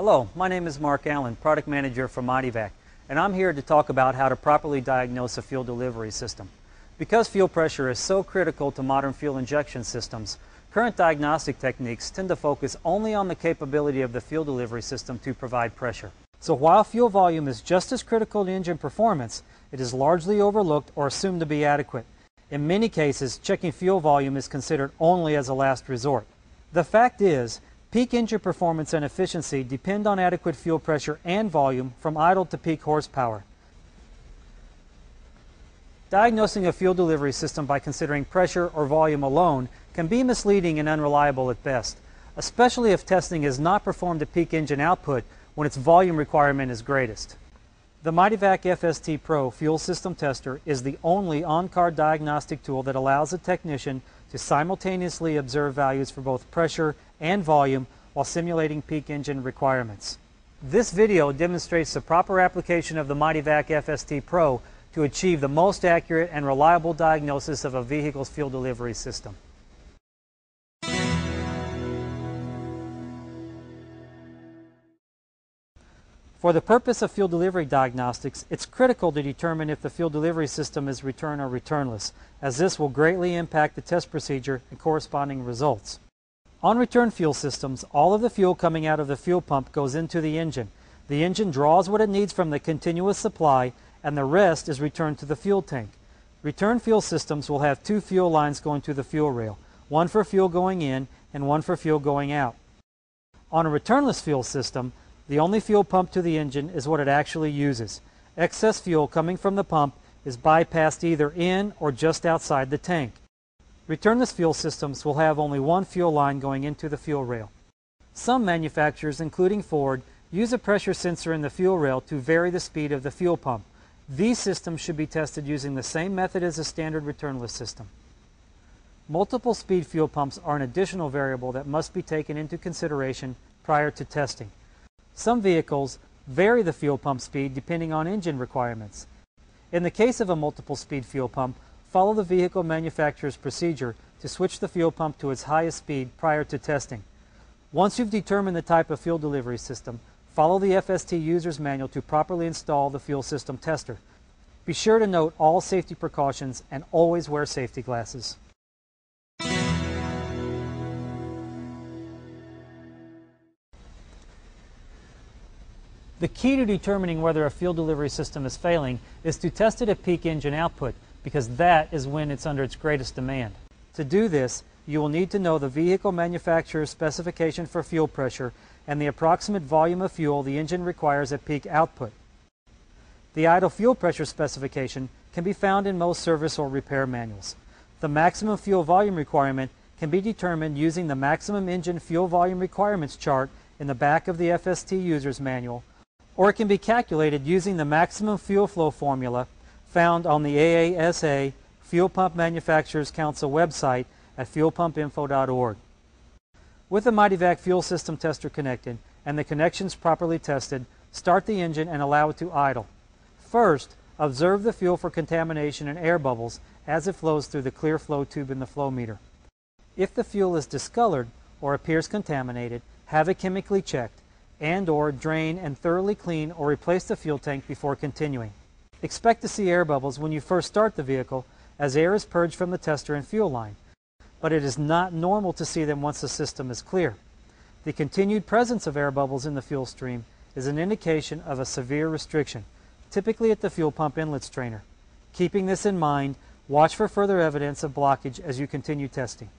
Hello, my name is Mark Allen, Product Manager for Mityvac, and I'm here to talk about how to properly diagnose a fuel delivery system. Because fuel pressure is so critical to modern fuel injection systems, current diagnostic techniques tend to focus only on the capability of the fuel delivery system to provide pressure. So while fuel volume is just as critical to engine performance, it is largely overlooked or assumed to be adequate. In many cases, checking fuel volume is considered only as a last resort. The fact is, peak engine performance and efficiency depend on adequate fuel pressure and volume from idle to peak horsepower. Diagnosing a fuel delivery system by considering pressure or volume alone can be misleading and unreliable at best, especially if testing is not performed at peak engine output when its volume requirement is greatest. The Mityvac FST Pro Fuel System Tester is the only on-car diagnostic tool that allows a technician to simultaneously observe values for both pressure and volume while simulating peak engine requirements. This video demonstrates the proper application of the Mityvac FST Pro to achieve the most accurate and reliable diagnosis of a vehicle's fuel delivery system. For the purpose of fuel delivery diagnostics, it's critical to determine if the fuel delivery system is return or returnless, as this will greatly impact the test procedure and corresponding results. On return fuel systems, all of the fuel coming out of the fuel pump goes into the engine. The engine draws what it needs from the continuous supply, and the rest is returned to the fuel tank. Return fuel systems will have two fuel lines going to the fuel rail, one for fuel going in and one for fuel going out. On a returnless fuel system, the only fuel pumped to the engine is what it actually uses. Excess fuel coming from the pump is bypassed either in or just outside the tank. Returnless fuel systems will have only one fuel line going into the fuel rail. Some manufacturers, including Ford, use a pressure sensor in the fuel rail to vary the speed of the fuel pump. These systems should be tested using the same method as a standard returnless system. Multiple speed fuel pumps are an additional variable that must be taken into consideration prior to testing. Some vehicles vary the fuel pump speed depending on engine requirements. In the case of a multiple speed fuel pump, follow the vehicle manufacturer's procedure to switch the fuel pump to its highest speed prior to testing. Once you've determined the type of fuel delivery system, follow the FST user's manual to properly install the fuel system tester. Be sure to note all safety precautions and always wear safety glasses. The key to determining whether a fuel delivery system is failing is to test it at peak engine output, because that is when it's under its greatest demand. To do this, you will need to know the vehicle manufacturer's specification for fuel pressure and the approximate volume of fuel the engine requires at peak output. The idle fuel pressure specification can be found in most service or repair manuals. The maximum fuel volume requirement can be determined using the maximum engine fuel volume requirements chart in the back of the FST user's manual, or it can be calculated using the maximum fuel flow formula found on the AASA Fuel Pump Manufacturers Council website at fuelpumpinfo.org. With the Mityvac fuel system tester connected and the connections properly tested, start the engine and allow it to idle. First, observe the fuel for contamination and air bubbles as it flows through the clear flow tube in the flow meter. If the fuel is discolored or appears contaminated, have it chemically checked and/or drain and thoroughly clean or replace the fuel tank before continuing. Expect to see air bubbles when you first start the vehicle, as air is purged from the tester and fuel line, but it is not normal to see them once the system is clear. The continued presence of air bubbles in the fuel stream is an indication of a severe restriction, typically at the fuel pump inlet strainer. Keeping this in mind, watch for further evidence of blockage as you continue testing.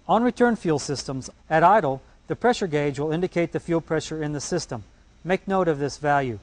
On return fuel systems, at idle, the pressure gauge will indicate the fuel pressure in the system. Make note of this value.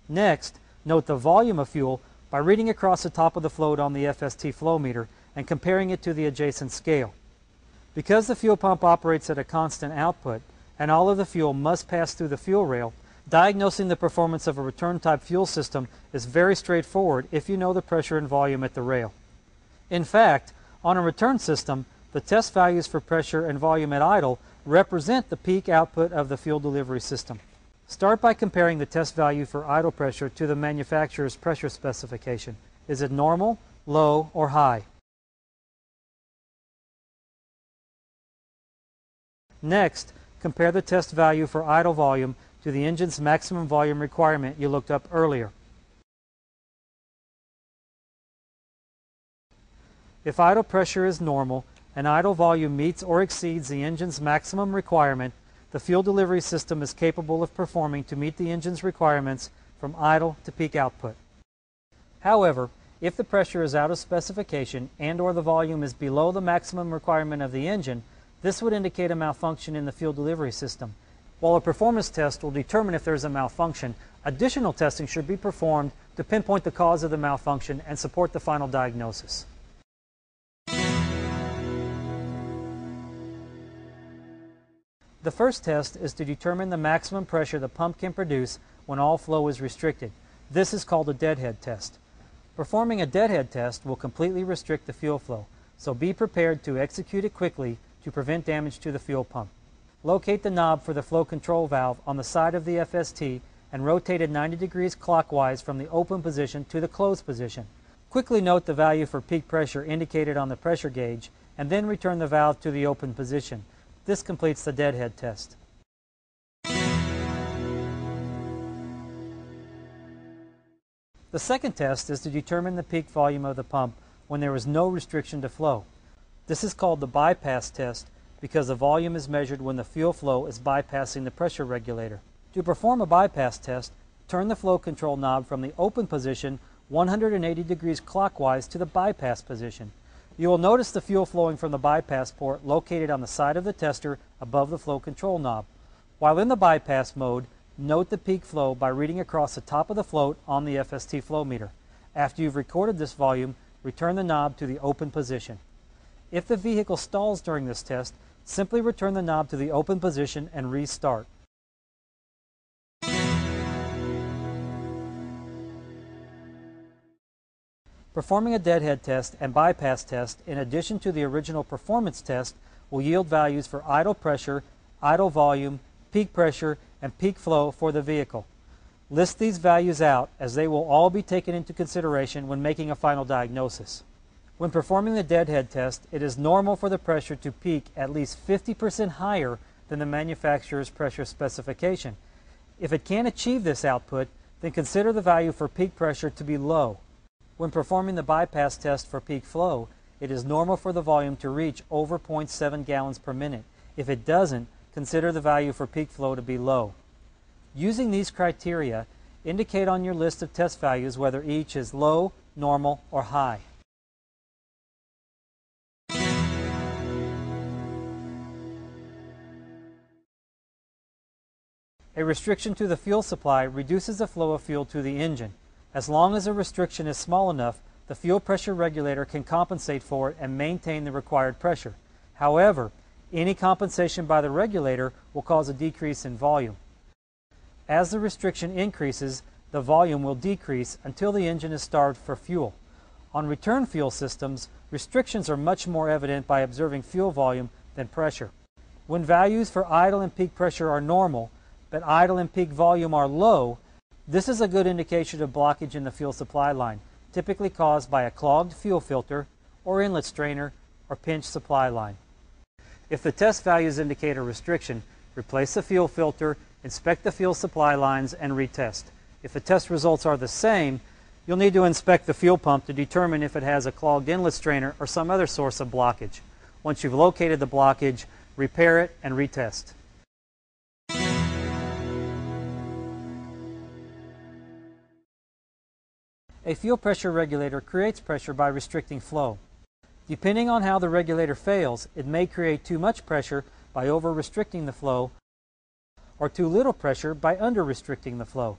Next, note the volume of fuel by reading across the top of the float on the FST flow meter and comparing it to the adjacent scale. Because the fuel pump operates at a constant output and all of the fuel must pass through the fuel rail, diagnosing the performance of a return type fuel system is very straightforward if you know the pressure and volume at the rail. In fact, on a return system, the test values for pressure and volume at idle represent the peak output of the fuel delivery system. Start by comparing the test value for idle pressure to the manufacturer's pressure specification. Is it normal, low, or high? Next, compare the test value for idle volume to the engine's maximum volume requirement you looked up earlier. If idle pressure is normal and idle volume meets or exceeds the engine's maximum requirement, the fuel delivery system is capable of performing to meet the engine's requirements from idle to peak output. However, if the pressure is out of specification and/or the volume is below the maximum requirement of the engine, this would indicate a malfunction in the fuel delivery system. While a performance test will determine if there is a malfunction, additional testing should be performed to pinpoint the cause of the malfunction and support the final diagnosis. The first test is to determine the maximum pressure the pump can produce when all flow is restricted. This is called a deadhead test. Performing a deadhead test will completely restrict the fuel flow, so be prepared to execute it quickly to prevent damage to the fuel pump. Locate the knob for the flow control valve on the side of the FST and rotate it 90 degrees clockwise from the open position to the closed position. Quickly note the value for peak pressure indicated on the pressure gauge and then return the valve to the open position. This completes the deadhead test. The second test is to determine the peak volume of the pump when there is no restriction to flow. This is called the bypass test because the volume is measured when the fuel flow is bypassing the pressure regulator. To perform a bypass test, turn the flow control knob from the open position 180 degrees clockwise to the bypass position. You will notice the fuel flowing from the bypass port located on the side of the tester above the flow control knob. While in the bypass mode, note the peak flow by reading across the top of the float on the FST flow meter. After you've recorded this volume, return the knob to the open position. If the vehicle stalls during this test, simply return the knob to the open position and restart. Performing a deadhead test and bypass test in addition to the original performance test will yield values for idle pressure, idle volume, peak pressure, and peak flow for the vehicle. List these values out as they will all be taken into consideration when making a final diagnosis. When performing the deadhead test, it is normal for the pressure to peak at least 50% higher than the manufacturer's pressure specification. If it can't achieve this output, then consider the value for peak pressure to be low. When performing the bypass test for peak flow, it is normal for the volume to reach over 0.7 gallons per minute. If it doesn't, consider the value for peak flow to be low. Using these criteria, indicate on your list of test values whether each is low, normal, or high. A restriction to the fuel supply reduces the flow of fuel to the engine. As long as a restriction is small enough, the fuel pressure regulator can compensate for it and maintain the required pressure. However, any compensation by the regulator will cause a decrease in volume. As the restriction increases, the volume will decrease until the engine is starved for fuel. On return fuel systems, restrictions are much more evident by observing fuel volume than pressure. When values for idle and peak pressure are normal, but idle and peak volume are low, this is a good indication of blockage in the fuel supply line, typically caused by a clogged fuel filter or inlet strainer or pinched supply line. If the test values indicate a restriction, replace the fuel filter, inspect the fuel supply lines, and retest. If the test results are the same, you'll need to inspect the fuel pump to determine if it has a clogged inlet strainer or some other source of blockage. Once you've located the blockage, repair it and retest. A fuel pressure regulator creates pressure by restricting flow. Depending on how the regulator fails, it may create too much pressure by over-restricting the flow or too little pressure by under-restricting the flow.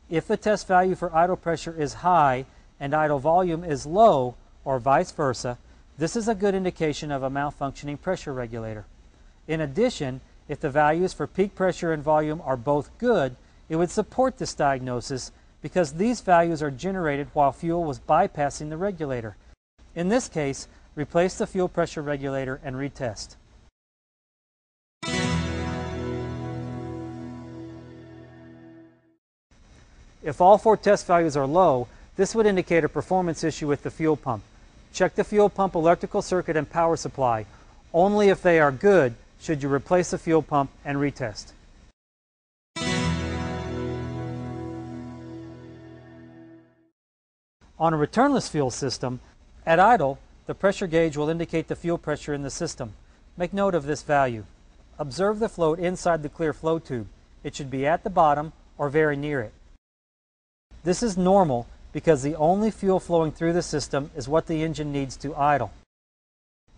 If the test value for idle pressure is high and idle volume is low, or vice versa, this is a good indication of a malfunctioning pressure regulator. In addition, if the values for peak pressure and volume are both good, it would support this diagnosis because these values are generated while fuel was bypassing the regulator. In this case, replace the fuel pressure regulator and retest. If all four test values are low, this would indicate a performance issue with the fuel pump. Check the fuel pump electrical circuit and power supply. Only if they are good should you replace the fuel pump and retest. On a returnless fuel system, at idle, the pressure gauge will indicate the fuel pressure in the system. Make note of this value. Observe the float inside the clear flow tube. It should be at the bottom or very near it. This is normal because the only fuel flowing through the system is what the engine needs to idle.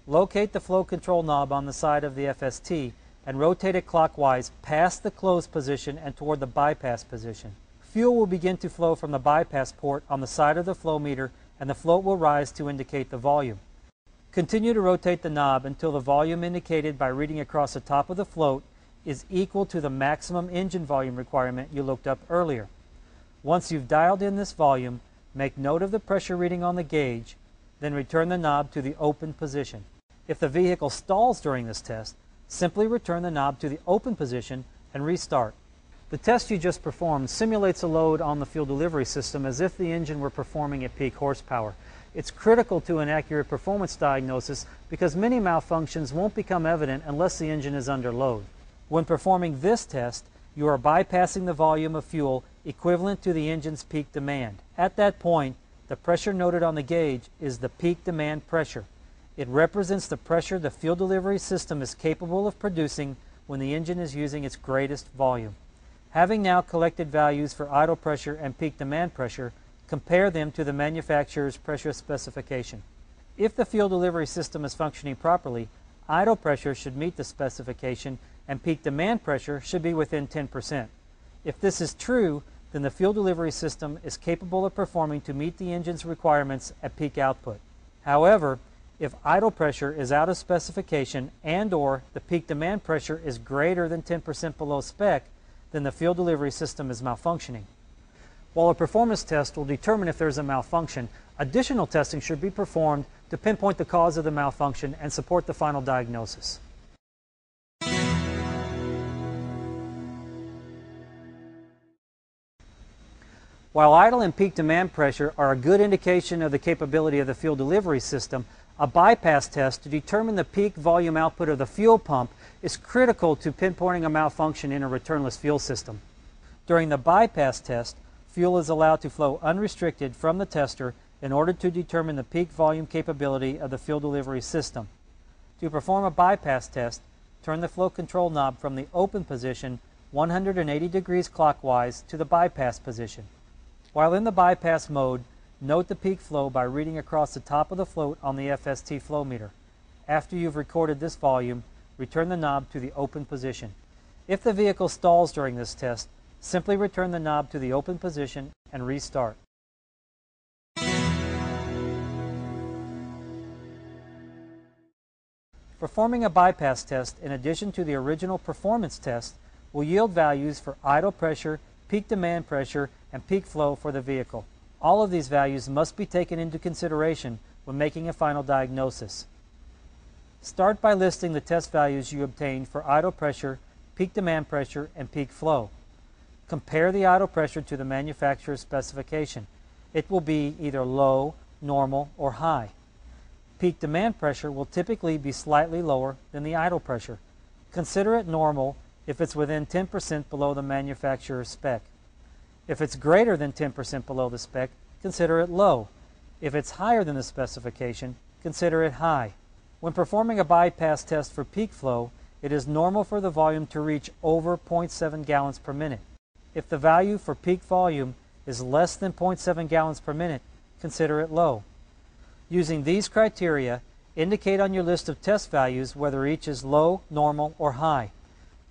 Locate the flow control knob on the side of the FST and rotate it clockwise past the closed position and toward the bypass position. Fuel will begin to flow from the bypass port on the side of the flow meter, and the float will rise to indicate the volume. Continue to rotate the knob until the volume indicated by reading across the top of the float is equal to the maximum engine volume requirement you looked up earlier. Once you've dialed in this volume, make note of the pressure reading on the gauge, then return the knob to the open position. If the vehicle stalls during this test, simply return the knob to the open position and restart. The test you just performed simulates a load on the fuel delivery system as if the engine were performing at peak horsepower. It's critical to an accurate performance diagnosis because many malfunctions won't become evident unless the engine is under load. When performing this test, you are bypassing the volume of fuel equivalent to the engine's peak demand. At that point, the pressure noted on the gauge is the peak demand pressure. It represents the pressure the fuel delivery system is capable of producing when the engine is using its greatest volume. Having now collected values for idle pressure and peak demand pressure, compare them to the manufacturer's pressure specification. If the fuel delivery system is functioning properly, idle pressure should meet the specification and peak demand pressure should be within 10%. If this is true, then the fuel delivery system is capable of performing to meet the engine's requirements at peak output. However, if idle pressure is out of specification and/or the peak demand pressure is greater than 10% below spec, then the fuel delivery system is malfunctioning. While a performance test will determine if there is a malfunction, additional testing should be performed to pinpoint the cause of the malfunction and support the final diagnosis. While idle and peak demand pressure are a good indication of the capability of the fuel delivery system, a bypass test to determine the peak volume output of the fuel pump is critical to pinpointing a malfunction in a returnless fuel system. During the bypass test, fuel is allowed to flow unrestricted from the tester in order to determine the peak volume capability of the fuel delivery system. To perform a bypass test, turn the flow control knob from the open position 180 degrees clockwise to the bypass position. While in the bypass mode, note the peak flow by reading across the top of the float on the FST flow meter. After you've recorded this volume, return the knob to the open position. If the vehicle stalls during this test, simply return the knob to the open position and restart. Performing a bypass test in addition to the original performance test will yield values for idle pressure, peak demand pressure, and peak flow for the vehicle. All of these values must be taken into consideration when making a final diagnosis. Start by listing the test values you obtained for idle pressure, peak demand pressure, and peak flow. Compare the idle pressure to the manufacturer's specification. It will be either low, normal, or high. Peak demand pressure will typically be slightly lower than the idle pressure. Consider it normal if it's within 10% below the manufacturer's spec. If it's greater than 10% below the spec, consider it low. If it's higher than the specification, consider it high. When performing a bypass test for peak flow, it is normal for the volume to reach over 0.7 gallons per minute. If the value for peak volume is less than 0.7 gallons per minute, consider it low. Using these criteria, indicate on your list of test values whether each is low, normal, or high.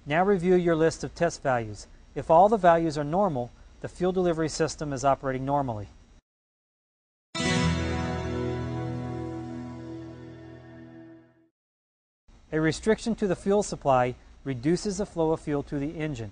Now review your list of test values. If all the values are normal, the fuel delivery system is operating normally. A restriction to the fuel supply reduces the flow of fuel to the engine.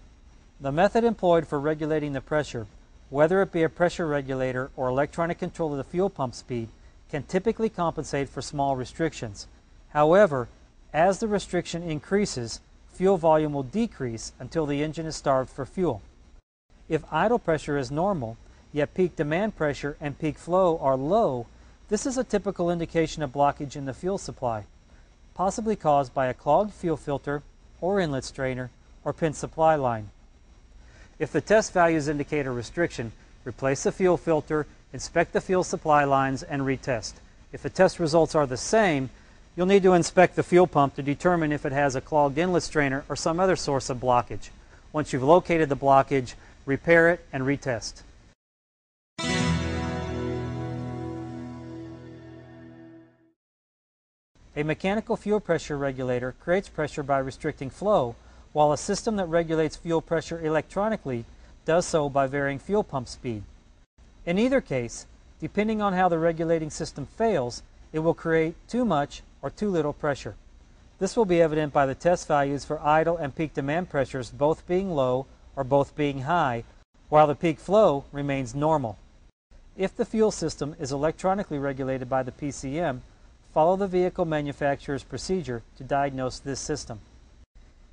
The method employed for regulating the pressure, whether it be a pressure regulator or electronic control of the fuel pump speed, can typically compensate for small restrictions. However, as the restriction increases, fuel volume will decrease until the engine is starved for fuel. If idle pressure is normal, yet peak demand pressure and peak flow are low, this is a typical indication of blockage in the fuel supply. possibly caused by a clogged fuel filter or inlet strainer or pin supply line. If the test values indicate a restriction, replace the fuel filter, inspect the fuel supply lines, and retest. If the test results are the same, you'll need to inspect the fuel pump to determine if it has a clogged inlet strainer or some other source of blockage. Once you've located the blockage, repair it and retest. A mechanical fuel pressure regulator creates pressure by restricting flow, while a system that regulates fuel pressure electronically does so by varying fuel pump speed. In either case, depending on how the regulating system fails, it will create too much or too little pressure. This will be evident by the test values for idle and peak demand pressures both being low or both being high, while the peak flow remains normal. If the fuel system is electronically regulated by the PCM, follow the vehicle manufacturer's procedure to diagnose this system.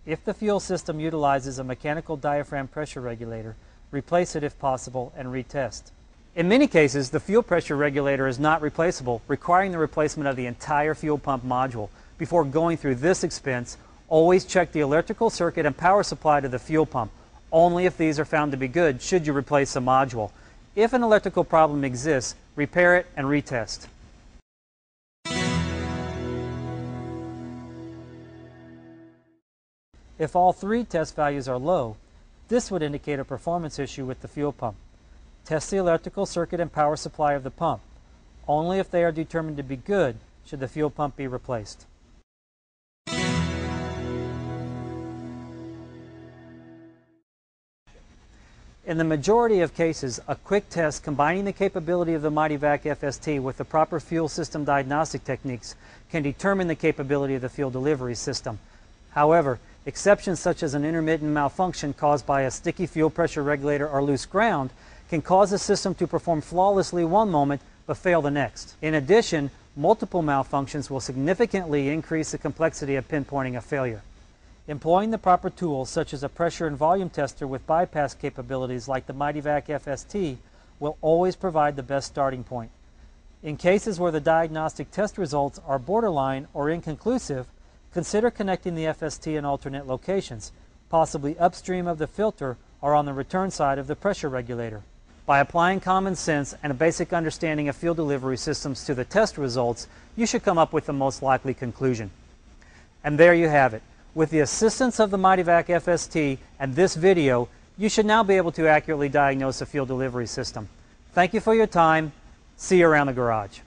If the fuel system utilizes a mechanical diaphragm pressure regulator, replace it if possible and retest. In many cases, the fuel pressure regulator is not replaceable, requiring the replacement of the entire fuel pump module. Before going through this expense, always check the electrical circuit and power supply to the fuel pump. Only if these are found to be good should you replace the module. If an electrical problem exists, repair it and retest. If all three test values are low, this would indicate a performance issue with the fuel pump. Test the electrical circuit and power supply of the pump. Only if they are determined to be good should the fuel pump be replaced. In the majority of cases, a quick test combining the capability of the Mityvac FST with the proper fuel system diagnostic techniques can determine the capability of the fuel delivery system. However, exceptions such as an intermittent malfunction caused by a sticky fuel pressure regulator or loose ground can cause the system to perform flawlessly one moment but fail the next. In addition, multiple malfunctions will significantly increase the complexity of pinpointing a failure. Employing the proper tools such as a pressure and volume tester with bypass capabilities like the Mityvac FST will always provide the best starting point. In cases where the diagnostic test results are borderline or inconclusive, consider connecting the FST in alternate locations, possibly upstream of the filter or on the return side of the pressure regulator. By applying common sense and a basic understanding of fuel delivery systems to the test results, you should come up with the most likely conclusion. And there you have it. With the assistance of the Mityvac FST and this video, you should now be able to accurately diagnose a fuel delivery system. Thank you for your time. See you around the garage.